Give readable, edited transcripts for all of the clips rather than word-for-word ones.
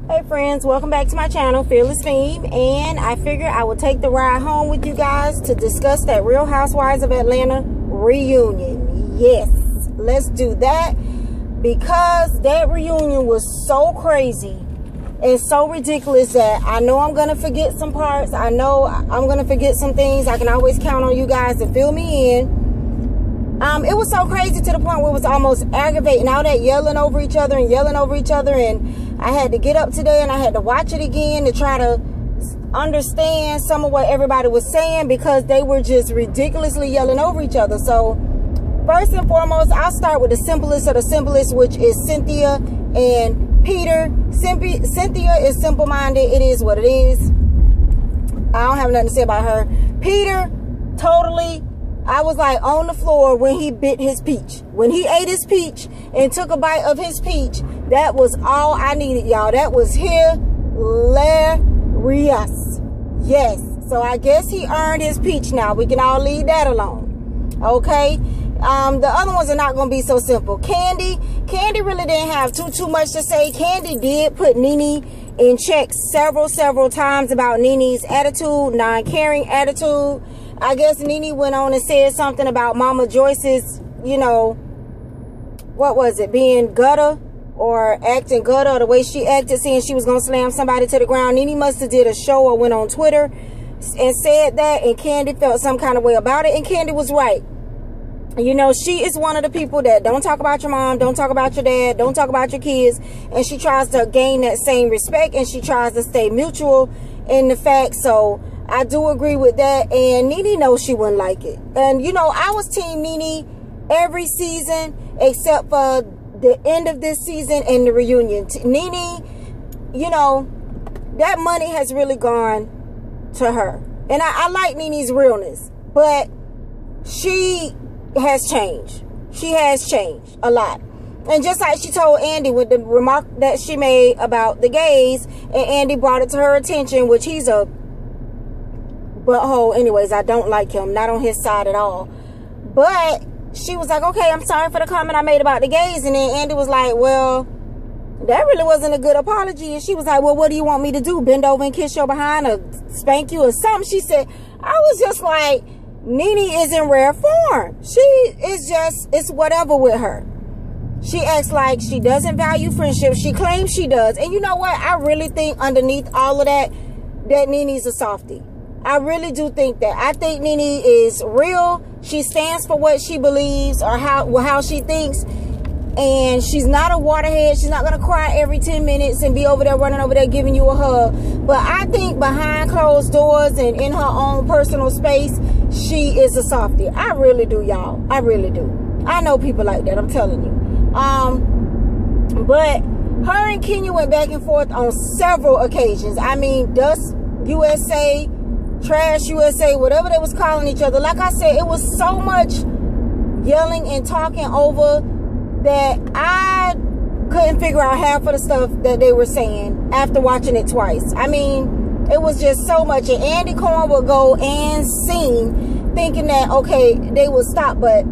Hey friends, welcome back to my channel, Fearless Femme, and I figured I would take the ride home with you guys to discuss that Real Housewives of Atlanta reunion. Yes, let's do that, because that reunion was so crazy and so ridiculous that I know I'm gonna forget some parts. I know I'm gonna forget some things. I can always count on you guys to fill me in. It was so crazy to the point where it was almost aggravating, all that yelling over each other, and I had to get up today and I had to watch it again to try to understand some of what everybody was saying, because they were just ridiculously yelling over each other. So first and foremost, I'll start with the simplest of the simplest, which is Cynthia and Peter. Cynthia is simple-minded. It is what it is. I don't have nothing to say about her. Peter, totally, I was like on the floor when he bit his peach. When he ate his peach and took a bite of his peach, that was all I needed, y'all. That was hilarious. Yes. So I guess he earned his peach now. We can all leave that alone. Okay? The other ones are not going to be so simple. Candy really didn't have too much to say. Candy did put Nene in check several times about Nene's attitude, non-caring attitude. I guess Nene went on and said something about Mama Joyce's, you know, what was it, being gutter or acting gutter, or the way she acted, saying she was going to slam somebody to the ground. Nene must have did a show or went on Twitter and said that, and Candy felt some kind of way about it, and Candy was right. You know, she is one of the people that don't talk about your mom, don't talk about your dad, don't talk about your kids, and she tries to gain that same respect, and she tries to stay mutual in the fact. So I do agree with that, and Nene knows she wouldn't like it. And, you know, I was team Nene every season except for the end of this season and the reunion. Nene, you know, that money has really gone to her. And I like Nene's realness, but she has changed. She has changed a lot. And just like she told Andy with the remark that she made about the gays, and Andy brought it to her attention, which he's a butthole anyways. I don't like him, not on his side at all. But she was like, okay, I'm sorry for the comment I made about the gays. And then Andy was like, well, that really wasn't a good apology. And she was like, well, what do you want me to do? Bend over and kiss your behind, or spank you, or something? She said, I was just like, Nene is in rare form. She is just, it's whatever with her. She acts like she doesn't value friendship. She claims she does. And you know what? I really think underneath all of that, that Nene's a softie. I really do think that. I think Nene is real. She stands for what she believes, or how she thinks. And she's not a waterhead. She's not going to cry every 10 minutes and be over there running over there giving you a hug. But I think behind closed doors and in her own personal space, she is a softie. I really do, y'all. I really do. I know people like that, I'm telling you. But her and Kenya went back and forth on several occasions. I mean, Dust USA, Trash USA, whatever they was calling each other. Like I said, it was so much yelling and talking over that I couldn't figure out half of the stuff that they were saying after watching it twice. I mean, it was just so much. And Andy Cohen would go and sing, thinking that, okay, they would stop, but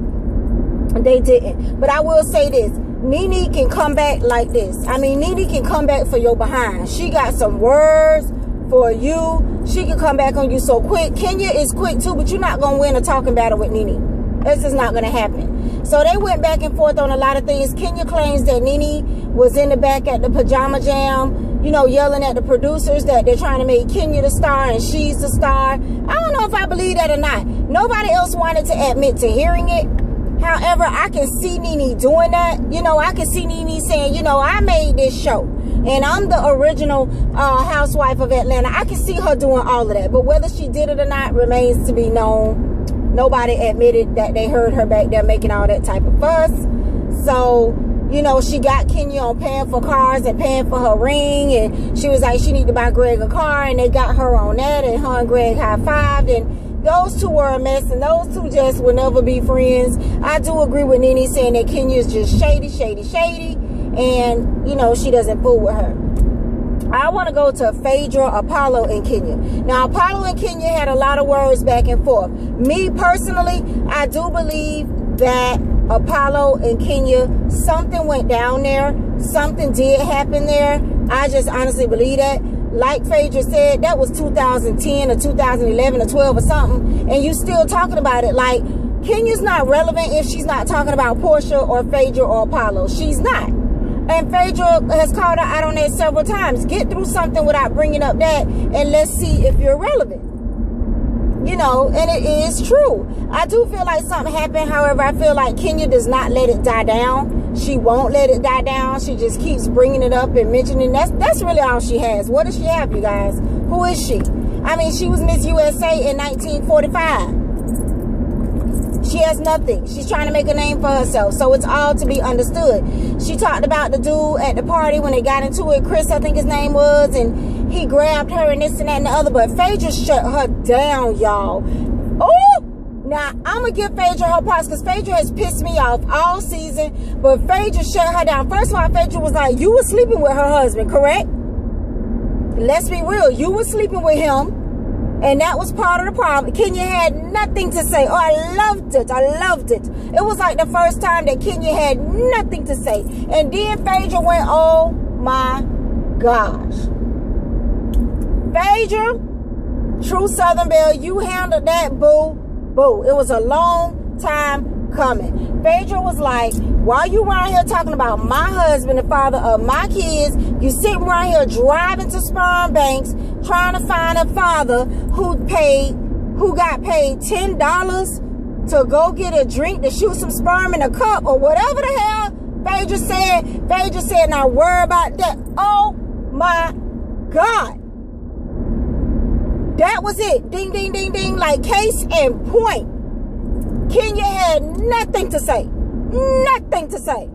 they didn't. But I will say this, Nene can come back like this. I mean, Nene can come back for your behind. She got some words for you. She can come back on you so quick. Kenya is quick too, but you're not going to win a talking battle with Nene. This is not going to happen. So they went back and forth on a lot of things. Kenya claims that Nene was in the back at the pajama jam, you know, yelling at the producers that they're trying to make Kenya the star and she's the star. I don't know if I believe that or not. Nobody else wanted to admit to hearing it. However, I can see Nene doing that. You know, I can see Nene saying, you know, I made this show and I'm the original housewife of Atlanta. I can see her doing all of that. But whether she did it or not remains to be known. Nobody admitted that they heard her back there making all that type of fuss. So, you know, she got Kenya on paying for cars and paying for her ring. And she was like, she need to buy Greg a car. And they got her on that. And her and Greg high-fived. And those two were a mess. And those two just will never be friends. I do agree with Nene saying that Kenya is just shady. And, you know, she doesn't fool with her. I want to go to Phaedra, Apollo, and Kenya. Now, Apollo and Kenya had a lot of words back and forth. Me, personally, I do believe that Apollo and Kenya, something went down there something did happen there. I just honestly believe that. Like Phaedra said, that was 2010 or 2011 or 12 or something, and you still talking about it. Like, Kenya's not relevant if she's not talking about Portia or Phaedra or Apollo. She's not. And Phaedra has called her out on that several times. Get through something without bringing up that, and let's see if you're relevant. You know, and it is true. I do feel like something happened. However, I feel like Kenya does not let it die down. She won't let it die down. She just keeps bringing it up and mentioning. That's really all she has. What does she have, you guys? Who is she? I mean, she was Miss USA in 1945. She has nothing. She's trying to make a name for herself. So it's all to be understood. She talked about the dude at the party when they got into it. Chris, I think his name was. And he grabbed her and this and that and the other. But Phaedra shut her down, y'all. Oh! Now, I'm going to give Phaedra her props because Phaedra has pissed me off all season. But Phaedra shut her down. First of all, Phaedra was like, you were sleeping with her husband, correct? Let's be real. You were sleeping with him. And that was part of the problem. Kenya had nothing to say. Oh, I loved it. I loved it. It was like the first time that Kenya had nothing to say. And then Phaedra went, oh my gosh. Phaedra, true Southern Belle, you handled that, boo. Boo. It was a long time coming. Phaedra was like, why are you around here talking about my husband, the father of my kids? You sitting around here driving to sperm banks, trying to find a father who got paid $10 to go get a drink to shoot some sperm in a cup or whatever the hell Phaedra said. Phaedra said, now worry about that. Oh my God. That was it. Ding, ding, ding, ding. Like case in point. Kenya had nothing to say. Nothing to say.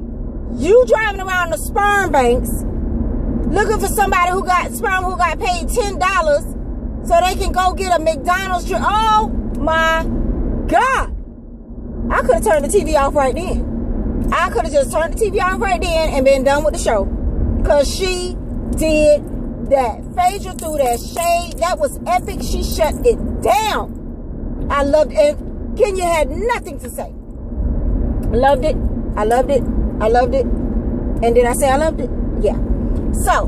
You driving around the sperm banks looking for somebody who got sperm who got paid $10 so they can go get a McDonald's drink. Oh my God. I could have turned the TV off right then. I could have just turned the TV off right then and been done with the show. Because she did that. Phaedra threw that shade. That was epic. She shut it down. I loved it. And Kenya had nothing to say. I loved it. I loved it. I loved it. And did I say I loved it? Yeah. So,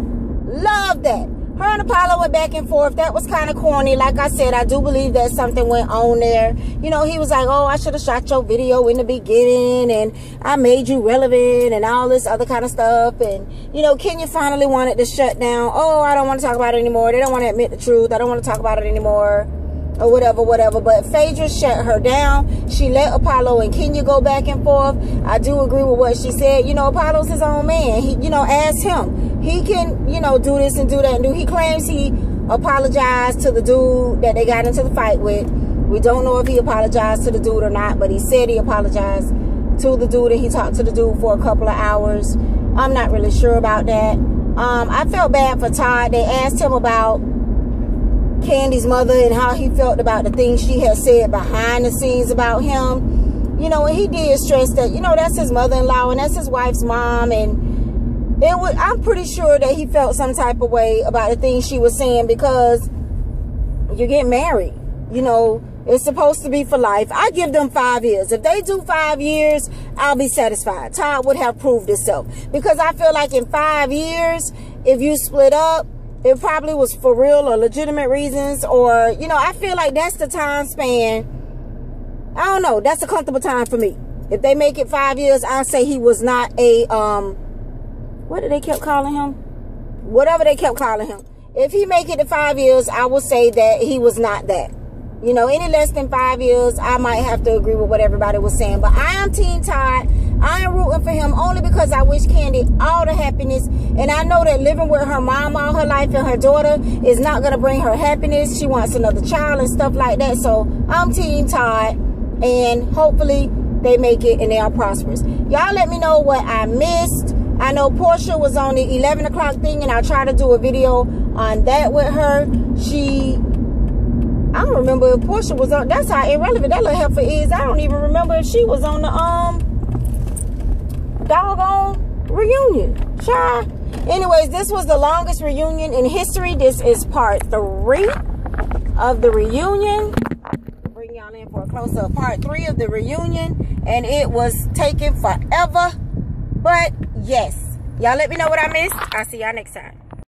love that. Her and Apollo went back and forth. That was kind of corny. Like I said, I do believe that something went on there. You know, he was like, oh, I should have shot your video in the beginning. And I made you relevant and all this other kind of stuff. And, you know, Kenya finally wanted to shut down. Oh, I don't want to talk about it anymore. They don't want to admit the truth. I don't want to talk about it anymore. Or whatever, whatever. But Phaedra shut her down. She let Apollo and Kenya go back and forth. I do agree with what she said. You know, Apollo's his own man. He, you know, ask him. He can, you know, do this and do that and do. He claims he apologized to the dude that they got into the fight with. We don't know if he apologized to the dude or not, but he said he apologized to the dude and he talked to the dude for a couple of hours. I'm not really sure about that. I felt bad for Todd. They asked him about Candy's mother and how he felt about the things she had said behind the scenes about him. You know, and he did stress that, you know, that's his mother-in-law and that's his wife's mom, and it was, I'm pretty sure that he felt some type of way about the things she was saying because you get married. You know, it's supposed to be for life. I give them 5 years. If they do 5 years, I'll be satisfied. Todd would have proved himself because I feel like in 5 years, if you split up, it probably was for real or legitimate reasons, or, you know, I feel like that's the time span. I don't know. That's a comfortable time for me. If they make it 5 years, I'll say he was not a, what did they kept calling him? Whatever they kept calling him. If he make it to 5 years, I will say that he was not that. You know, any less than 5 years, I might have to agree with what everybody was saying. But I am Team Todd. I am rooting for him only because I wish Candy all the happiness. And I know that living with her mom all her life and her daughter is not going to bring her happiness. She wants another child and stuff like that. So I'm Team Todd. And hopefully they make it and they are prosperous. Y'all let me know what I missed. I know Portia was on the 11 o'clock thing. And I'll try to do a video on that with her. I don't remember if Portia was on. That's how irrelevant that little heifer is. I don't even remember if she was on the doggone reunion. Child. Anyways, this was the longest reunion in history. This is part 3 of the reunion. Bring y'all in for a close-up. Part 3 of the reunion. And it was taking forever. But yes, Y'all let me know what I missed. I'll see y'all next time.